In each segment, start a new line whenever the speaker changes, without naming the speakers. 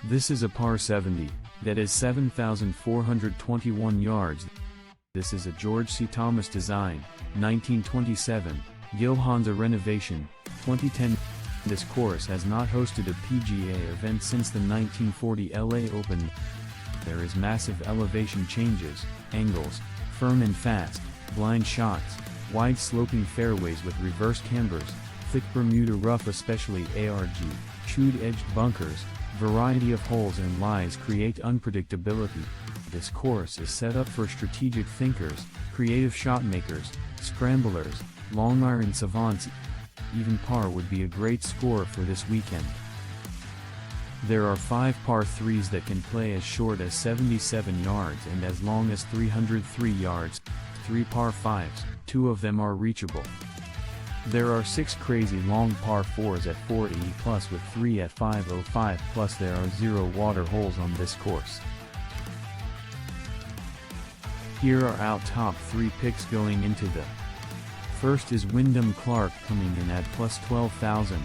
This is a par 70, that is 7,421 yards. This is a George C. Thomas design, 1927, Gil Honda renovation, 2010. This course has not hosted a PGA event since the 1940 LA Open. There is massive elevation changes, angles, firm and fast, blind shots, wide sloping fairways with reverse cambers, thick Bermuda rough, especially ARG, chewed edged bunkers, variety of holes and lies create unpredictability. This course is set up for strategic thinkers, creative shot makers, scramblers, long iron savants. Even par would be a great score for this weekend. There are 5 par 3s that can play as short as 77 yards and as long as 303 yards, 3 par 5s, 2 of them are reachable. There are 6 crazy long par 4s at 480 plus with 3 at 505 plus. There are 0 water holes on this course. Here are our top 3 picks going into the first is Wyndham Clark coming in at plus 12,000.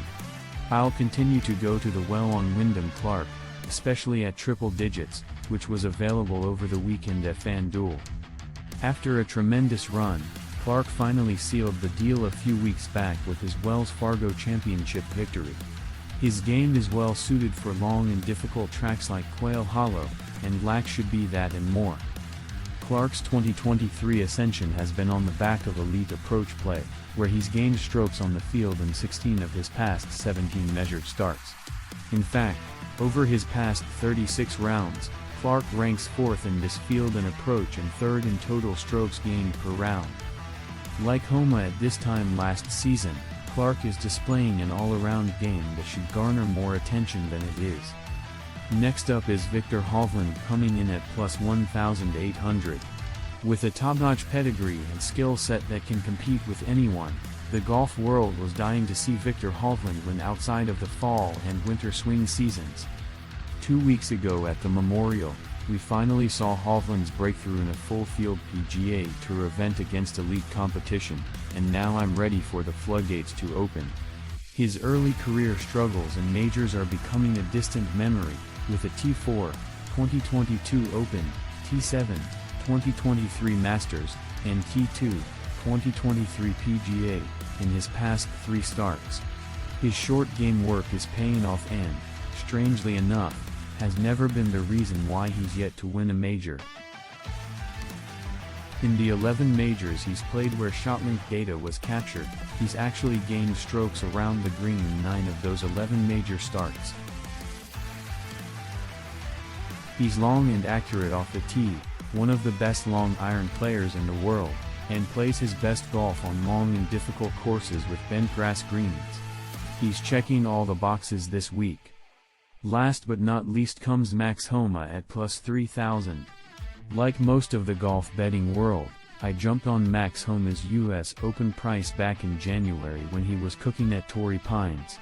I'll continue to go to the well on Wyndham Clark, especially at triple digits, which was available over the weekend at FanDuel. After a tremendous run, Clark finally sealed the deal a few weeks back with his Wells Fargo Championship victory. His game is well suited for long and difficult tracks like Quail Hollow, and Lac should be that and more. Clark's 2023 ascension has been on the back of elite approach play, where he's gained strokes on the field in 16 of his past 17 measured starts. In fact, over his past 36 rounds, Clark ranks 4th in this field in approach and 3rd in total strokes gained per round. Like Homa at this time last season, Clark is displaying an all-around game that should garner more attention than it is. Next up is Viktor Hovland coming in at plus 1,800. With a top-notch pedigree and skill set that can compete with anyone, the golf world was dying to see Viktor Hovland win outside of the fall and winter swing seasons. 2 weeks ago at the Memorial, we finally saw Hovland's breakthrough in a full-field PGA Tour event against elite competition, and now I'm ready for the floodgates to open. His early career struggles and majors are becoming a distant memory, with a T4, 2022 Open, T7, 2023 Masters, and T2, 2023 PGA, in his past 3 starts. His short game work is paying off and, strangely enough, has never been the reason why he's yet to win a major. In the 11 majors he's played where ShotLink data was captured, he's actually gained strokes around the green in 9 of those 11 major starts. He's long and accurate off the tee, one of the best long iron players in the world, and plays his best golf on long and difficult courses with bent grass greens. He's checking all the boxes this week. Last but not least comes Max Homa at plus 3,000. Like most of the golf betting world, I jumped on Max Homa's US Open price back in January when he was cooking at Torrey Pines.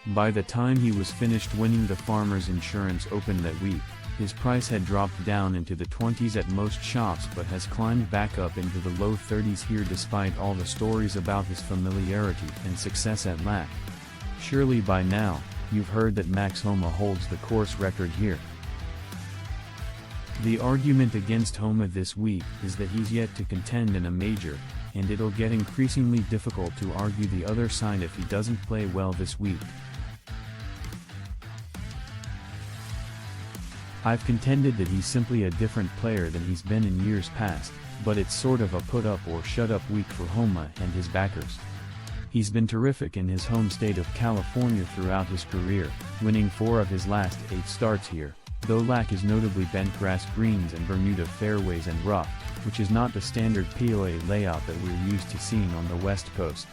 By the time he was finished winning the Farmers Insurance Open that week, his price had dropped down into the 20s at most shops but has climbed back up into the low 30s here despite all the stories about his familiarity and success at Lac. Surely by now, you've heard that Max Homa holds the course record here. The argument against Homa this week is that he's yet to contend in a major, and it'll get increasingly difficult to argue the other side if he doesn't play well this week. I've contended that he's simply a different player than he's been in years past, but it's sort of a put-up or shut-up week for Homa and his backers. He's been terrific in his home state of California throughout his career, winning 4 of his last 8 starts here, though Lac is notably bent grass greens and Bermuda fairways and rough, which is not the standard POA layout that we're used to seeing on the West Coast.